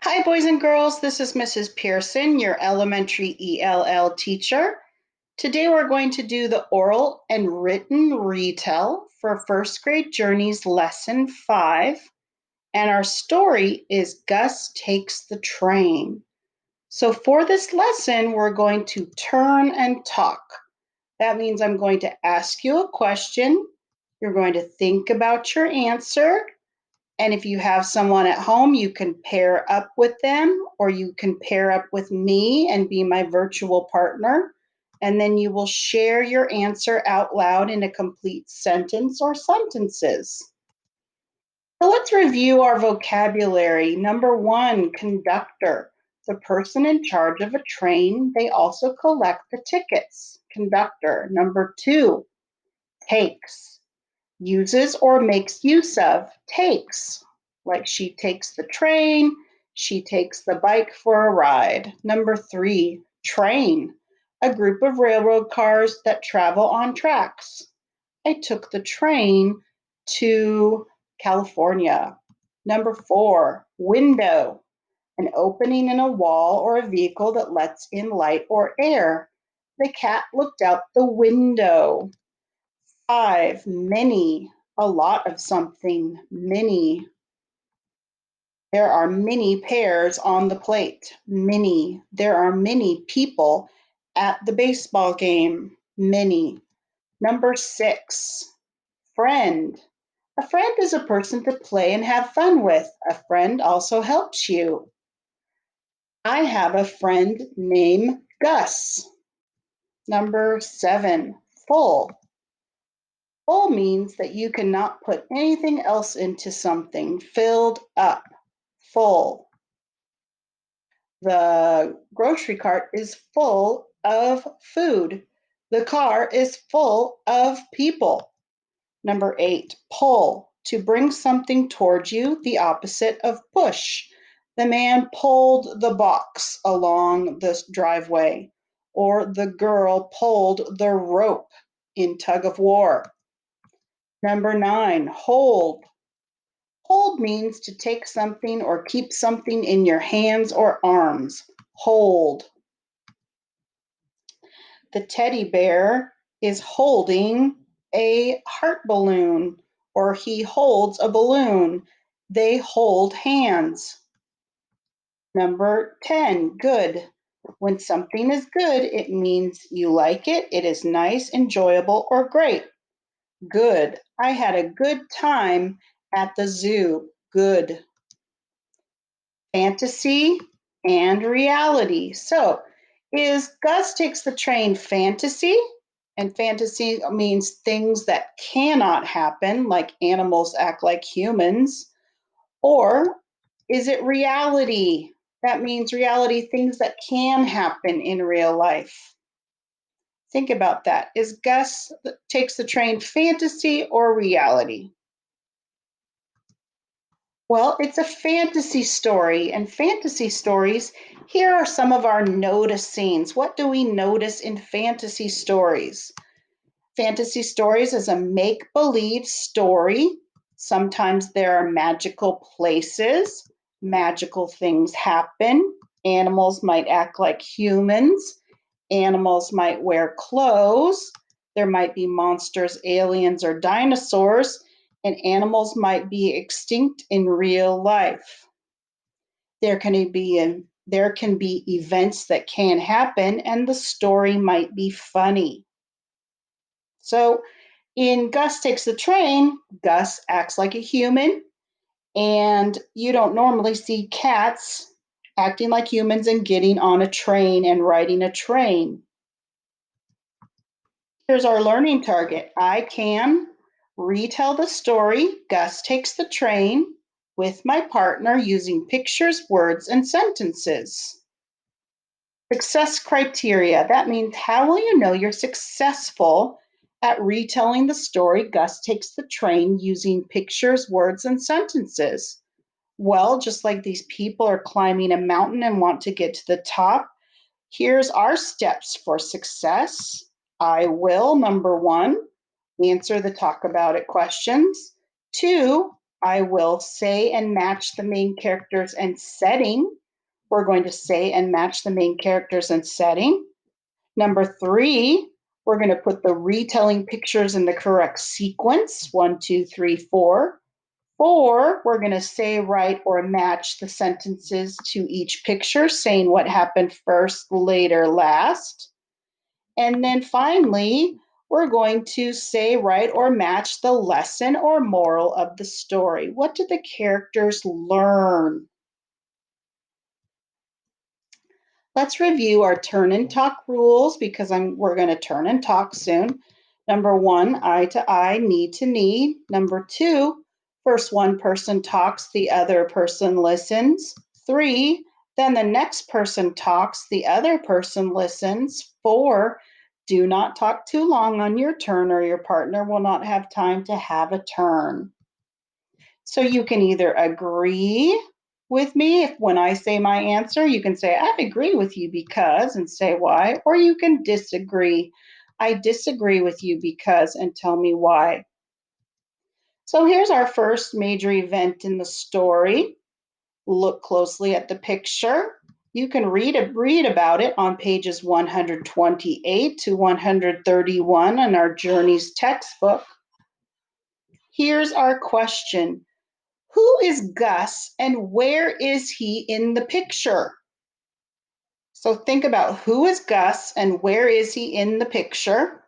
Hi, boys and girls. This is Mrs. Pearson, your elementary ELL teacher. Today we're going to do the oral and written retell for first grade journeys lesson 5. And our story is Gus Takes the Train. So for this lesson, we're going to turn and talk. That means I'm going to ask you a question. You're going to think about your answer. And if you have someone at home, you can pair up with them, or you can pair up with me and be my virtual partner. And then you will share your answer out loud in a complete sentence or sentences. So let's review our vocabulary. Number 1, conductor. The person in charge of a train. They also collect the tickets. Conductor. Number 2, takes. Uses or makes use of, takes. Like she takes the train, she takes the bike for a ride. Number 3, train. A group of railroad cars that travel on tracks. I took the train to California. Number 4, window. An opening in a wall or a vehicle that lets in light or air. The cat looked out the window. 5, many, a lot of something, many. There are many pears on the plate, many. There are many people at the baseball game, many. Number 6, friend. A friend is a person to play and have fun with. A friend also helps you. I have a friend named Gus. Number 7, full. Full means that you cannot put anything else into something. Filled up, full. The grocery cart is full of food. The car is full of people. Number 8, pull. To bring something towards you, the opposite of push. The man pulled the box along the driveway, or the girl pulled the rope in tug of war. Number 9, hold. Hold means to take something or keep something in your hands or arms. Hold. The teddy bear is holding a heart balloon, or he holds a balloon. They hold hands. Number 10, good. When something is good, it means you like it, it is nice, enjoyable, or great. Good. I had a good time at the zoo. Good. Fantasy and reality. So, is Gus Takes the Train fantasy? And fantasy means things that cannot happen, like animals act like humans. Or is it reality? That means reality, things that can happen in real life. Think about that. Is Gus Takes the Train fantasy or reality? Well, it's a fantasy story, and fantasy stories, here are some of our noticings. What do we notice in fantasy stories? Fantasy stories is a make-believe story. Sometimes there are magical places, magical things happen. Animals might act like humans. Animals might wear clothes. There might be monsters, aliens, or dinosaurs, and animals might be extinct in real life. There can be events that can happen, and the story might be funny. So in Gus Takes the Train, Gus acts like a human, and you don't normally see cats acting like humans and getting on a train and riding a train. Here's our learning target. I can retell the story, Gus Takes the Train, with my partner using pictures, words, and sentences. Success criteria. That means how will you know you're successful at retelling the story, Gus Takes the Train, using pictures, words, and sentences? Well, just like these people are climbing a mountain and want to get to the top, here's our steps for success. I will, number 1, answer the talk about it questions. 2, I will say and match the main characters and setting. We're going to say and match the main characters and setting. Number 3, we're going to put the retelling pictures in the correct sequence, 1, 2, 3, 4. 4, we're going to say, write, or match the sentences to each picture, saying what happened first, later, last. And then finally, we're going to say, write, or match the lesson or moral of the story. What did the characters learn? Let's review our turn and talk rules because we're going to turn and talk soon. Number 1, eye to eye, knee to knee. Number 2, first one person talks, the other person listens. 3, then the next person talks, the other person listens. 4, do not talk too long on your turn or your partner will not have time to have a turn. So you can either agree with me. If when I say my answer, you can say, I agree with you because, and say why, or you can disagree. I disagree with you because, and tell me why. So here's our first major event in the story. Look closely at the picture. You can read about it on pages 128 to 131 in our Journeys textbook. Here's our question. Who is Gus and where is he in the picture? So think about who is Gus and where is he in the picture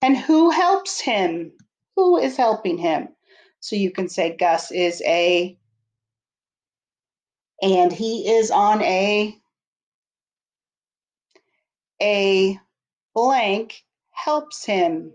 and who helps him? Who is helping him? So you can say Gus is and he is on a blank helps him.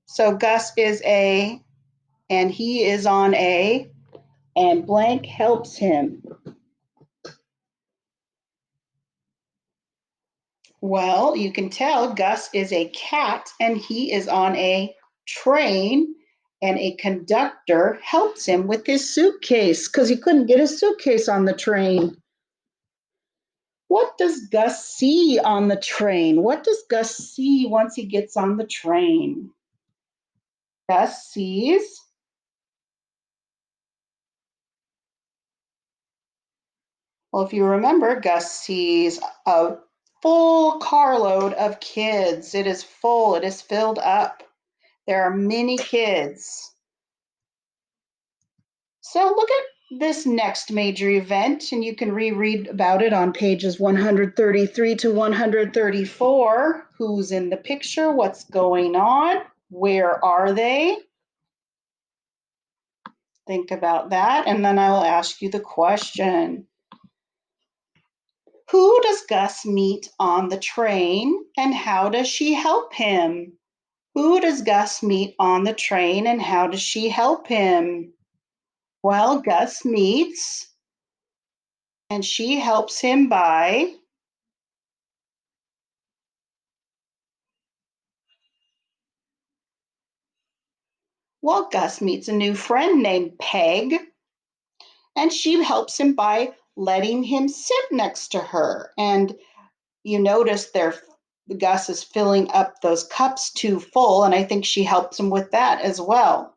So Gus is and he is on and blank helps him. Well, you can tell Gus is a cat and he is on a train and a conductor helps him with his suitcase because he couldn't get his suitcase on the train. What does Gus see on the train? What does Gus see once he gets on the train? Gus sees Well, if you remember, Gus sees a full carload of kids. It is full, it is filled up. There are many kids. So look at this next major event, and you can reread about it on pages 133 to 134. Who's in the picture? What's going on? Where are they? Think about that, and then I will ask you the question. Who does Gus meet on the train, and how does she help him? Who does Gus meet on the train, and how does she help him? Well, Gus meets and she helps him by Gus meets a new friend named Peg, and she helps him by letting him sit next to her. And you notice Gus is filling up those cups too full, and I think she helps him with that as well.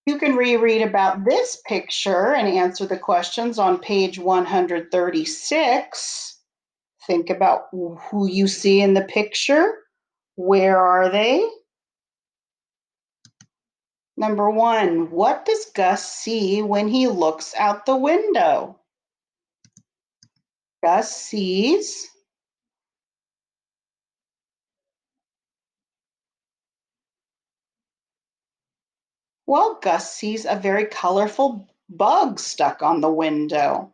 You can reread about this picture and answer the questions on page 136. Think about who you see in the picture. Where are they? Number 1, what does Gus see when he looks out the window? Gus sees Gus sees a very colorful bug stuck on the window.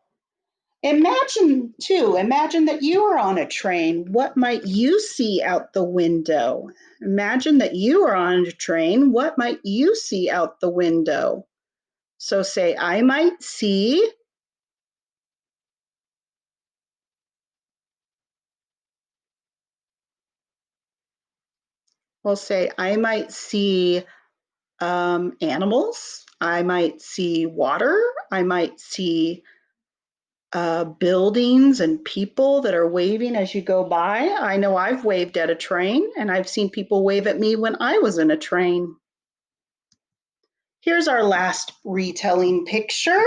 Imagine that you are on a train. What might you see out the window? Imagine that you are on a train. What might you see out the window? So say, I might see. We'll say, I might see animals. I might see water. I might see buildings and people that are waving as you go by. I know I've waved at a train and I've seen people wave at me when I was in a train. Here's our last retelling picture.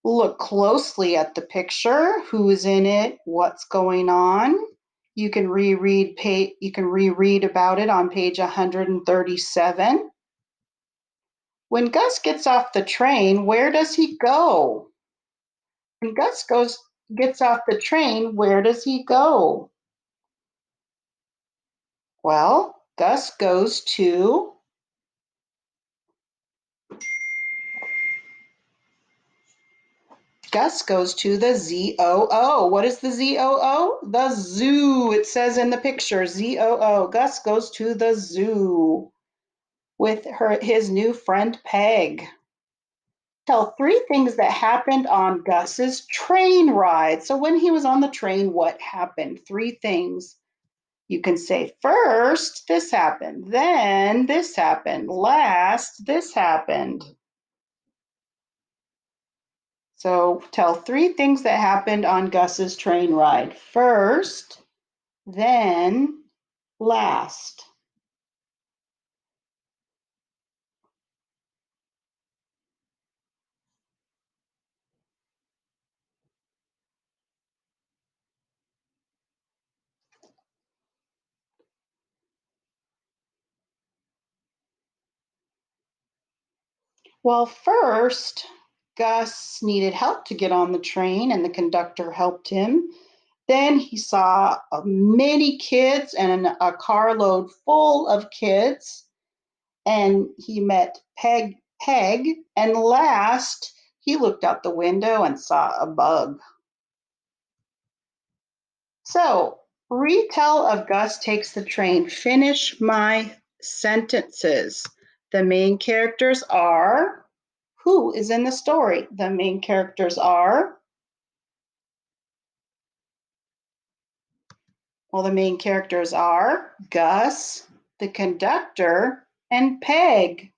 Look closely at the picture. Who's in it? What's going on? You can reread about it on page 137. When Gus gets off the train, where does he go? When gets off the train, where does he go? Well, Gus goes to the ZOO. What is the ZOO? The zoo. It says in the picture, ZOO. Gus goes to the zoo with his new friend Peg. Tell 3 things that happened on Gus's train ride. So when he was on the train, what happened? 3 things. You can say first, this happened, then this happened, last, this happened. So tell 3 things that happened on Gus's train ride. First, then, last. Well, first, Gus needed help to get on the train, and the conductor helped him. Then he saw many kids and a carload full of kids, and he met Peg. And last, he looked out the window and saw a bug. So, Retell of Gus Takes the Train. Finish my sentences. The main characters are, who is in the story? The main characters are, the main characters are Gus, the conductor, and Peg.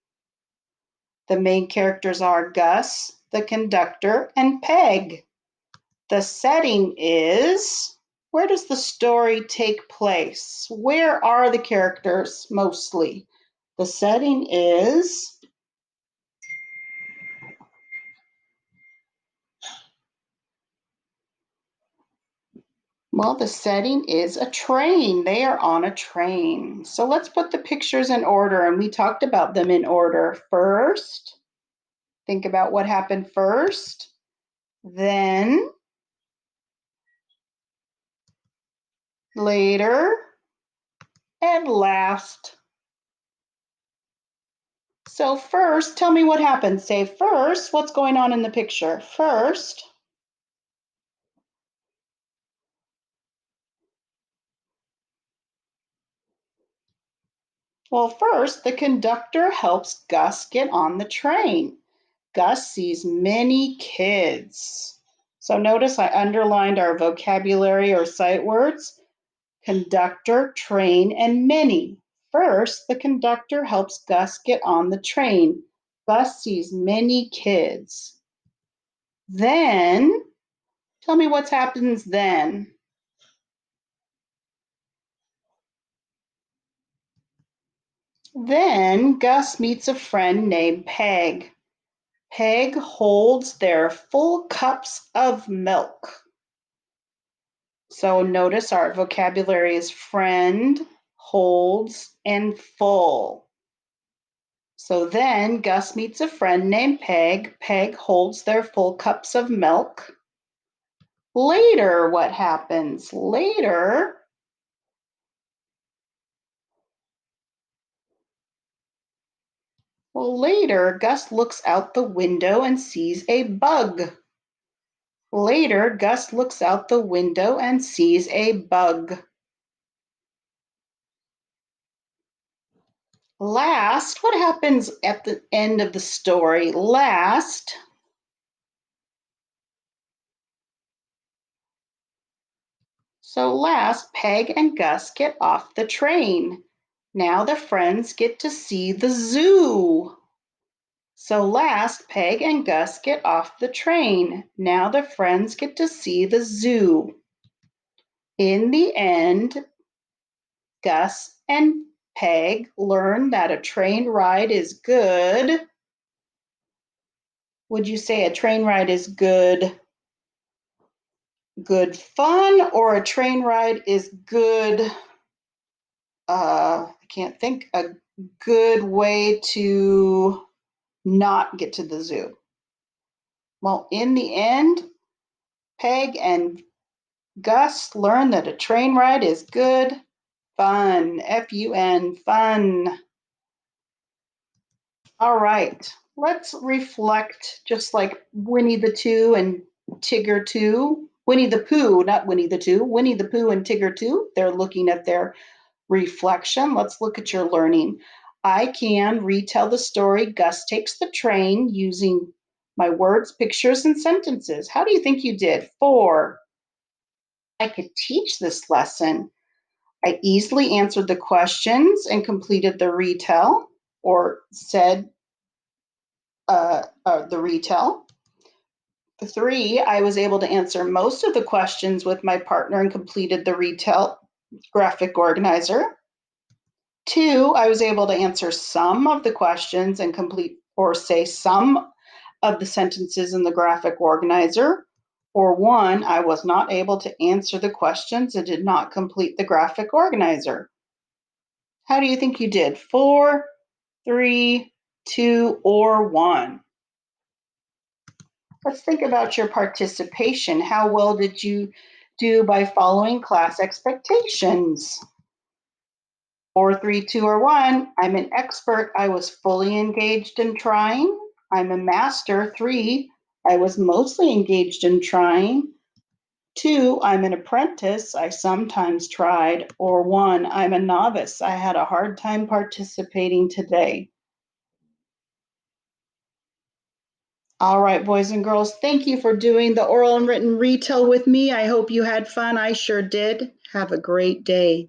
The main characters are Gus, the conductor, and Peg. The setting is, where does the story take place? Where are the characters mostly? The setting is, the setting is a train. They are on a train. So let's put the pictures in order, and we talked about them in order. First, think about what happened first, then, later, and last. So first, tell me what happened. Say first, what's going on in the picture? First, first, the conductor helps Gus get on the train. Gus sees many kids. So notice I underlined our vocabulary or sight words: conductor, train, and many. First, the conductor helps Gus get on the train. Gus sees many kids. Then, tell me what happens then. Then Gus meets a friend named Peg. Peg holds their full cups of milk. So notice our vocabulary is friend, holds, and full. So then Gus meets a friend named Peg. Peg holds their full cups of milk. Later, what happens? Later, Gus looks out the window and sees a bug. Later, Gus looks out the window and sees a bug. Last, what happens at the end of the story? Last, Peg and Gus get off the train. Now the friends get to see the zoo. So last, Peg and Gus get off the train. Now the friends get to see the zoo. In the end, Gus and Peg learn that a train ride is good Would you say a train ride is good fun, or a train ride is good, I can't think, a good way to not get to the zoo? Well, in the end, Peg and Gus learned that a train ride is good fun, F-U-N, fun. All right, let's reflect just like Winnie the Pooh and Tigger too. Winnie the Pooh, not Winnie the Two. Winnie the Pooh and Tigger too. They're looking at their reflection. Let's look at your learning. I can retell the story Gus Takes the Train using my words, pictures, and sentences. How do you think you did? 4. I could teach this lesson. I easily answered the questions and completed the retell or said the retell. 3, I was able to answer most of the questions with my partner and completed the retell graphic organizer. 2, I was able to answer some of the questions and complete or say some of the sentences in the graphic organizer. Or 1, I was not able to answer the questions and did not complete the graphic organizer. How do you think you did? 4, 3, 2, or 1? Let's think about your participation. How well did you do by following class expectations? 4, 3, 2, or 1. I'm an expert. I was fully engaged in trying. I'm a master. 3, I was mostly engaged in trying. 2, I'm an apprentice. I sometimes tried. Or 1, I'm a novice. I had a hard time participating today. All right, boys and girls, thank you for doing the oral and written retell with me. I hope you had fun. I sure did. Have a great day.